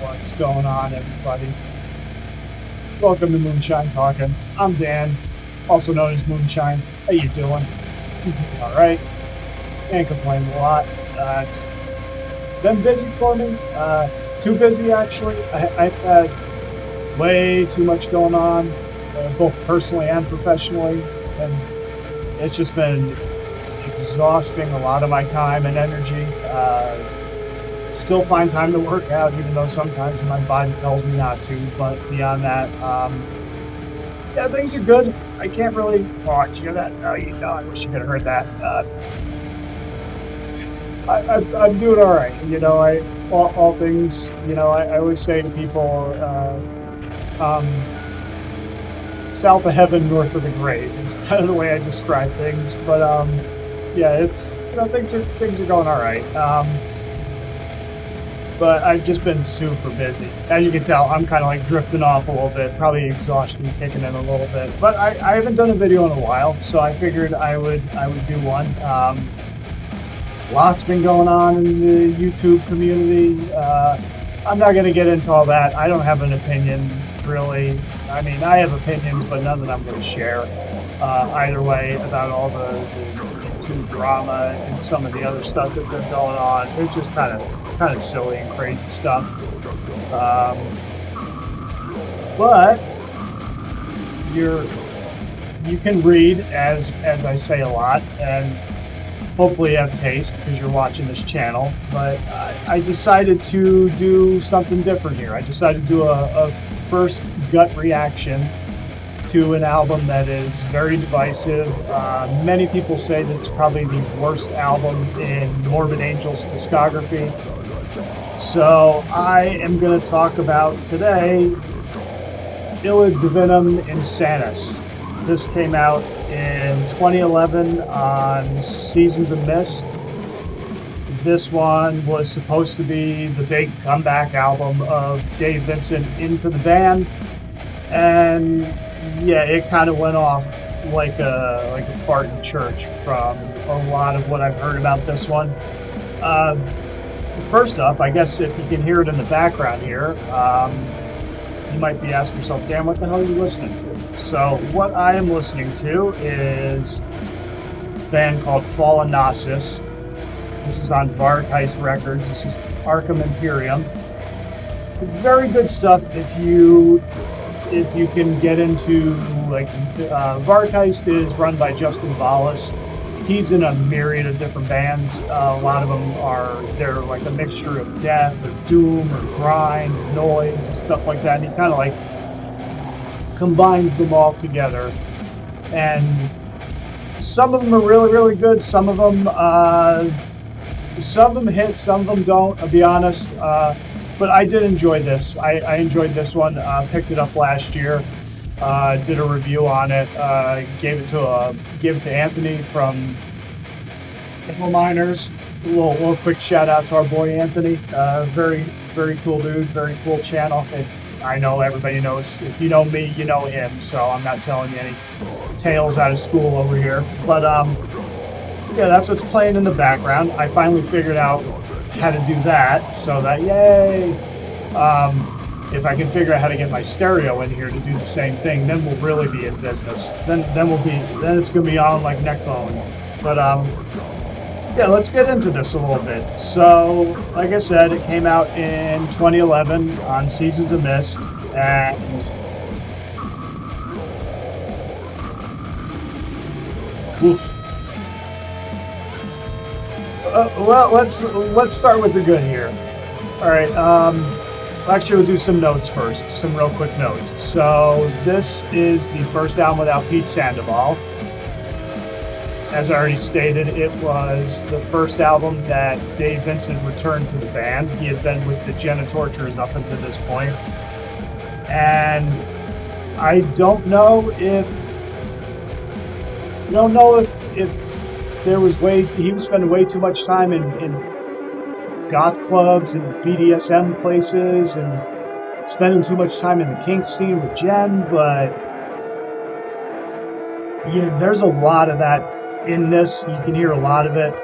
What's going on, everybody? Welcome to Moonshine Talking. I'm Dan, also known as Moonshine. How you doing? You doing all right? Can't complain a lot. It's been busy for me. Too busy, actually. I've had way too much going on, both personally and professionally, and it's just been exhausting a lot of my time and energy. Still find time to work out, even though sometimes my body tells me not to. But beyond that, yeah, things are good. I can't really. Oh, did you hear that? Oh, I wish you could have heard that. I'm doing all right. All things. I always say to people, south of heaven, north of the grave is kind of the way I describe things. But yeah, it's things are going all right. But I've just been super busy. As you can tell, I'm kind of like drifting off a little bit, probably exhaustion kicking in a little bit. But I haven't done a video in a while, so I figured I would do one. Lots been going on in the YouTube community. I'm not going to get into all that. I don't have an opinion, really. I mean, I have opinions, but none that I'm going to share either way about all the YouTube drama and some of the other stuff that's been going on. It's just kind of silly and crazy stuff. But you can read, as I say a lot, and hopefully have taste because you're watching this channel. But I decided to do something different here. I decided to do a first gut reaction to an album that is very divisive. Many people say that it's probably the worst album in Morbid Angel's discography. So I am going to talk about today Illud Divinum Insanus. This came out in 2011 on Seasons of Mist. This one was supposed to be the big comeback album of David Vincent into the band, and yeah, it kind of went off like a fart in church from a lot of what I've heard about this one. First up, I guess if you can hear it in the background here, you might be asking yourself, damn, what the hell are you listening to? So what I am listening to is a band called Fallen Gnosis. This is on Vargheist Records. This is Arkham Imperium. Very good stuff if you can get into, like, Vargheist is run by Justin Vallis. He's in a myriad of different bands. A lot of them they're like a mixture of death or doom or grind, or noise and stuff like that. And he kind of like combines them all together. And some of them are really, really good. Some of them hit, some of them don't, I'll be honest. But I did enjoy this. I enjoyed this one. Picked it up last year. Did a review on it. Gave it to Anthony from Miners. A little quick shout out to our boy Anthony. Very, very cool dude. Very cool channel. I know everybody knows. If you know me, you know him. So I'm not telling you any tales out of school over here. But yeah, that's what's playing in the background. I finally figured out how to do that. So that, yay. If I can figure out how to get my stereo in here to do the same thing, then we'll really be in business. Then it's gonna be on like neck bone. But yeah, let's get into this a little bit. So, like I said, it came out in 2011 on Seasons of Mist, and oof. Well, let's start with the good here. All right. Actually, we'll do some notes first, some real quick notes. So this is the first album without Pete Sandoval. As I already stated, it was the first album that Dave Vincent returned to the band. He had been with the Genitorturers up until this point. And I don't know if there was he was spending way too much time in goth clubs and BDSM places and spending too much time in the kink scene with Jen, but yeah, there's a lot of that in this. You can hear a lot of it.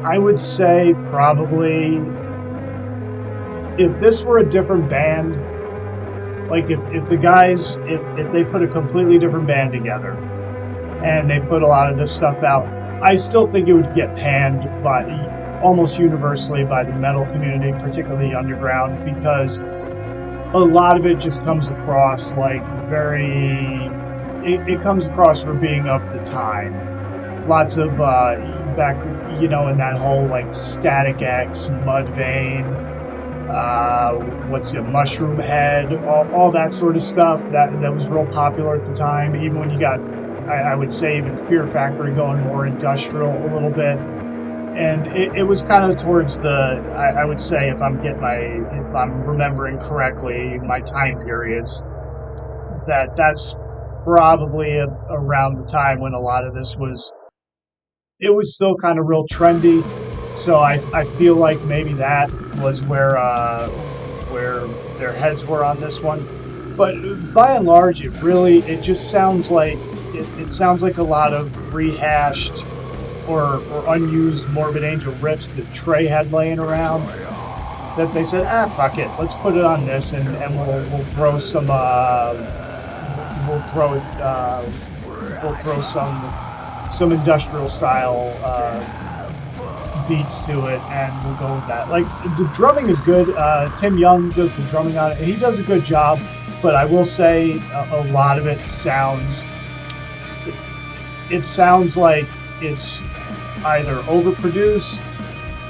I would say probably if this were a different band, like if the guys, if they put a completely different band together and they put a lot of this stuff out, I still think it would get panned by almost universally by the metal community, particularly underground, because a lot of it just comes across like it comes across for being of the time. Lots of back, you know, in that whole like Static X, Mudvayne, Mushroom Head, all that sort of stuff that was real popular at the time. Even when you got, I would say, even Fear Factory going more industrial a little bit, and it was kind of towards the, I would say, if I'm remembering correctly, my time periods, that's probably around the time when a lot of this was. It was still kind of real trendy, so I feel like maybe that was where their heads were on this one. But by and large, it just sounds like it sounds like a lot of rehashed or unused Morbid Angel riffs that Trey had laying around. That they said, fuck it, let's put it on this, and we'll throw some some industrial style beats to it, and we'll go with that. Like, the drumming is good. Tim Yeung does the drumming on it, and he does a good job, but I will say a lot of it sounds like it's either overproduced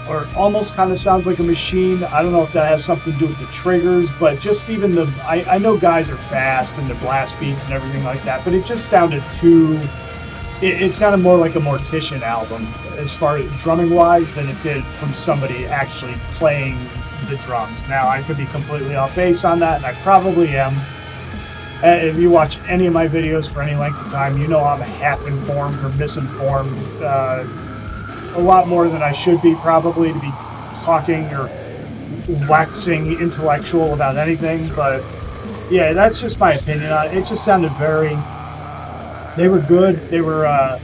or almost kind of sounds like a machine. I don't know if that has something to do with the triggers, but just even I know guys are fast and the blast beats and everything like that, but it just sounded too. It sounded more like a Mortician album as far as drumming-wise than it did from somebody actually playing the drums. Now, I could be completely off base on that, and I probably am. If you watch any of my videos for any length of time, you know I'm half-informed or misinformed. A lot more than I should be, probably, to be talking or waxing intellectual about anything. But, yeah, that's just my opinion on it. It just sounded very... They were good. They were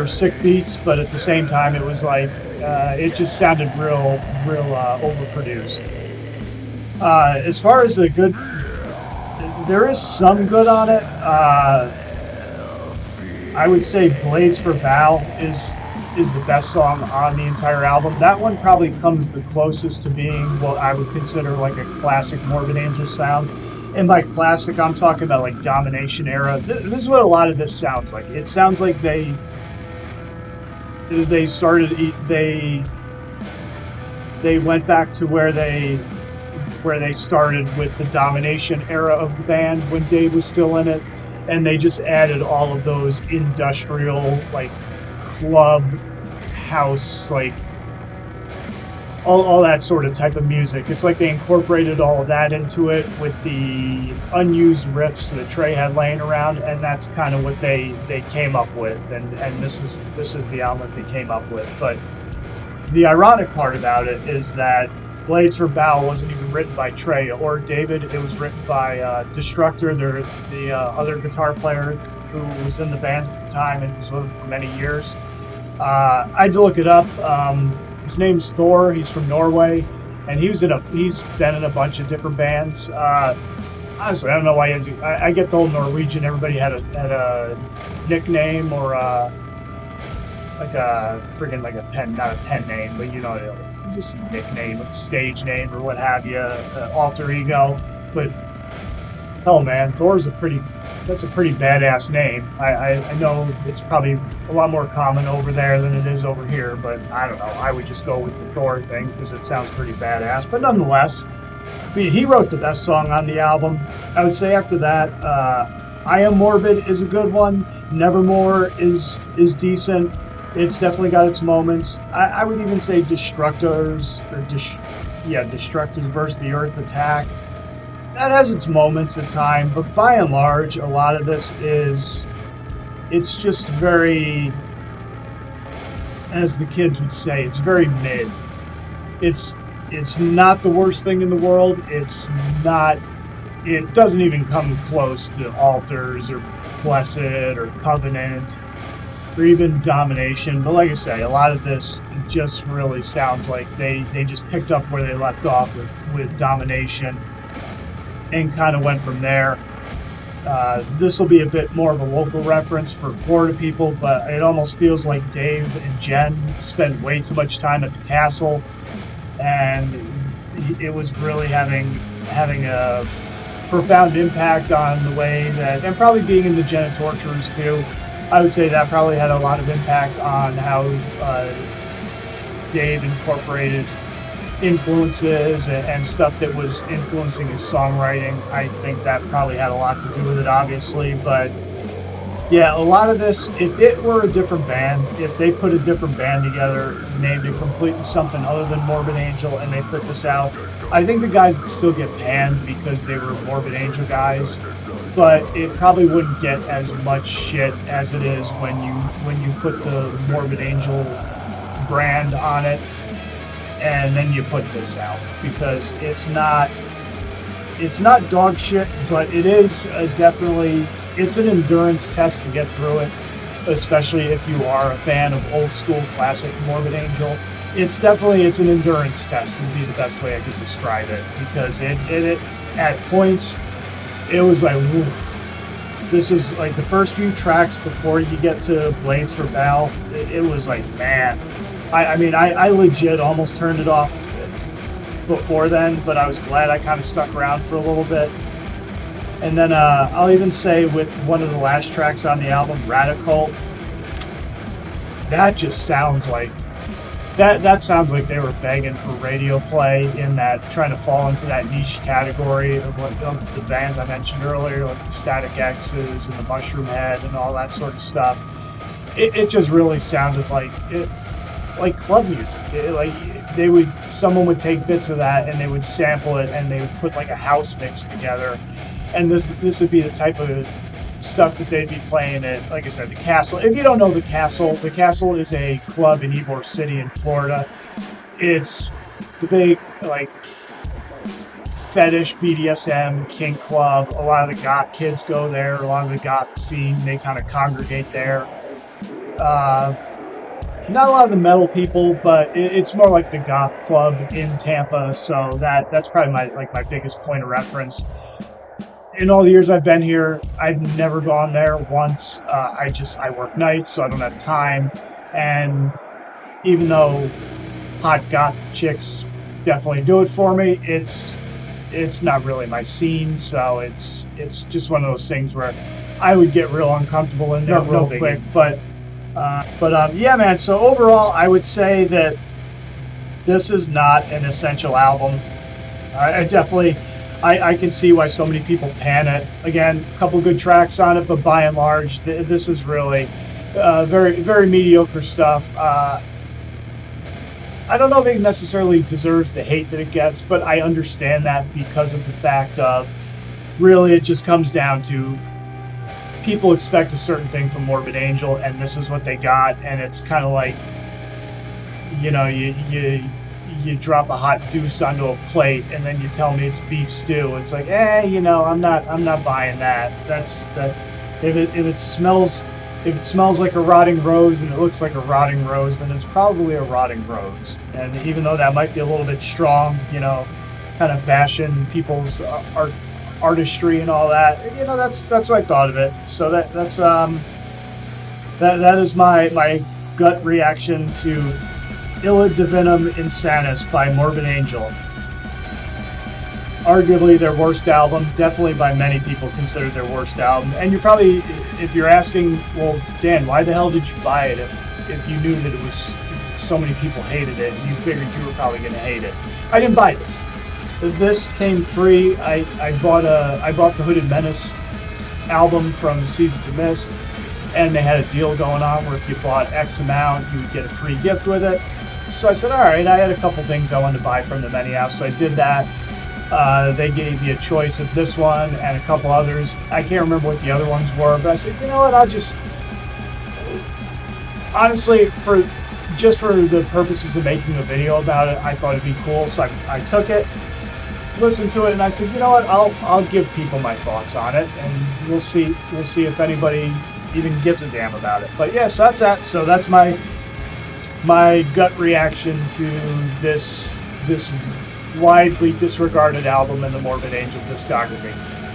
sick beats, but at the same time, it was like it just sounded real overproduced. As far as the good, there is some good on it. I would say "Blades for Val" is the best song on the entire album. That one probably comes the closest to being what I would consider like a classic Morbid Angel sound. And by classic, I'm talking about like Domination era. This is what a lot of this sounds like. It sounds like they went back to where they started with the Domination era of the band when Dave was still in it, and they just added all of those industrial, like club, house, like all that sort of type of music. It's like they incorporated all of that into it with the unused riffs that Trey had laying around, and that's kind of what they came up with, and this is the album that they came up with. But the ironic part about it is that Blades for Val wasn't even written by Trey or David. It was written by Destructhor, the other guitar player who was in the band at the time and was with them for many years. I had to look it up. His name's Thor. He's from Norway, and he's been in a bunch of different bands. Honestly, I don't know why. I get the whole Norwegian. Everybody had a nickname or like a pen, not a pen name, but you know, just a nickname, a stage name, or what have you, alter ego. But hell, man, Thor's that's a pretty badass name. I know it's probably a lot more common over there than it is over here, but I don't know. I would just go with the Thor thing because it sounds pretty badass. But nonetheless, I mean, he wrote the best song on the album. I would say after that, I Am Morbid is a good one. Nevermore is decent. It's definitely got its moments. I would even say Destructhor's versus the Earth Attack. That has its moments in time, but by and large, a lot of this it's just very, as the kids would say, it's very mid. It's not the worst thing in the world. It doesn't even come close to Altars or Blessed or Covenant. or even Domination. But like I say, a lot of this just really sounds like they just picked up where they left off with Domination and kind of went from there. This will be a bit more of a local reference for Florida people, but it almost feels like Dave and Jen spent way too much time at the castle, and it was really having a profound impact on the way that, and probably being in the Genitorturers too. I would say that probably had a lot of impact on how Dave incorporated influences and stuff that was influencing his songwriting. I think that probably had a lot to do with it, obviously. But yeah, a lot of this, if it were a different band, if they put a different band together, named it completely something other than Morbid Angel, and they put this out, I think the guys would still get panned because they were Morbid Angel guys, but it probably wouldn't get as much shit as it is when you put the Morbid Angel brand on it and then you put this out, because it's not dog shit, but it is definitely, it's an endurance test to get through it, especially if you are a fan of old school classic Morbid Angel. It's an endurance test would be the best way I could describe it, because it at points it was like, woo. This was like the first few tracks before you get to Blades for Val. It was like, man, I mean, I legit almost turned it off before then, but I was glad I kind of stuck around for a little bit. And then I'll even say with one of the last tracks on the album, Radical, that just sounds like, that sounds like they were begging for radio play, in that, trying to fall into that niche category of the bands I mentioned earlier, like the Static X's and the Mushroom Head and all that sort of stuff. It just really sounded like club music. Someone would take bits of that and they would sample it and they would put like a house mix together, and this would be the type of stuff that they'd be playing at, like I said, the Castle. If you don't know the Castle is a club in Ybor City in Florida. It's the big like fetish BDSM kink club. A lot of the goth kids go there. A lot of the goth scene, they kind of congregate there. Not a lot of the metal people, but it's more like the goth club in Tampa. So that's probably my biggest point of reference. In all the years I've been here, I've never gone there once. I work nights, so I don't have time. And even though hot goth chicks definitely do it for me, it's not really my scene. So it's just one of those things where I would get real uncomfortable in there real quick. But yeah, man. So overall, I would say that this is not an essential album. I can see why so many people pan it. Again, a couple good tracks on it, but by and large, this is really very, very mediocre stuff. I don't know if it necessarily deserves the hate that it gets, but I understand that because of the fact of, really, it just comes down to people expect a certain thing from Morbid Angel, and this is what they got, and it's kind of like, you know, you drop a hot deuce onto a plate and then you tell me it's beef stew. It's like, I'm not buying that. If it smells like a rotting rose and it looks like a rotting rose, then it's probably a rotting rose. And even though that might be a little bit strong, kind of bashing people's artistry and all that, that's what I thought of it. So that is my gut reaction to Illud Divinum Insanus by Morbid Angel. Arguably their worst album, definitely by many people considered their worst album. And you're probably, if you're asking, well, Dan, why the hell did you buy it if you knew that it was so many people hated it and you figured you were probably going to hate it? I didn't buy this. This came free. I bought the Hooded Menace album from Seasons of Mist, and they had a deal going on where if you bought X amount, you would get a free gift with it. So I said, all right, I had a couple things I wanted to buy from them anyhow, so I did that. They gave me a choice of this one and a couple others. I can't remember what the other ones were, but I said, you know what, I'll just... Honestly, for the purposes of making a video about it, I thought it'd be cool, so I took it, listened to it, and I said, you know what, I'll give people my thoughts on it, and we'll see if anybody even gives a damn about it. But yeah, so that's that. So that's my gut reaction to this widely disregarded album in the Morbid Angel discography.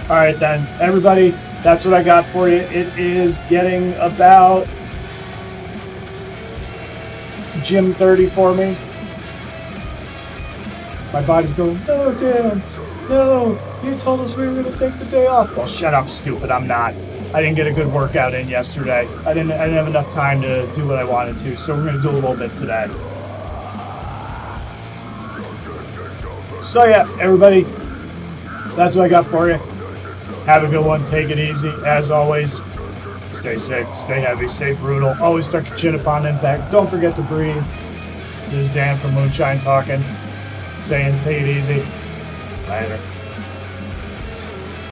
All right, then, everybody, that's what I got for you. It is getting about Gym 30 for me. My body's going, no, Dan, no, you told us we were going to take the day off. Well, shut up, stupid, I'm not. I didn't get a good workout in yesterday. I didn't have enough time to do what I wanted to, so we're going to do a little bit today. So yeah, everybody, that's what I got for you. Have a good one. Take it easy. As always, stay safe, stay heavy, stay brutal. Always tuck your chin upon impact. Don't forget to breathe. This is Dan from Moonshine talking, saying take it easy. Later.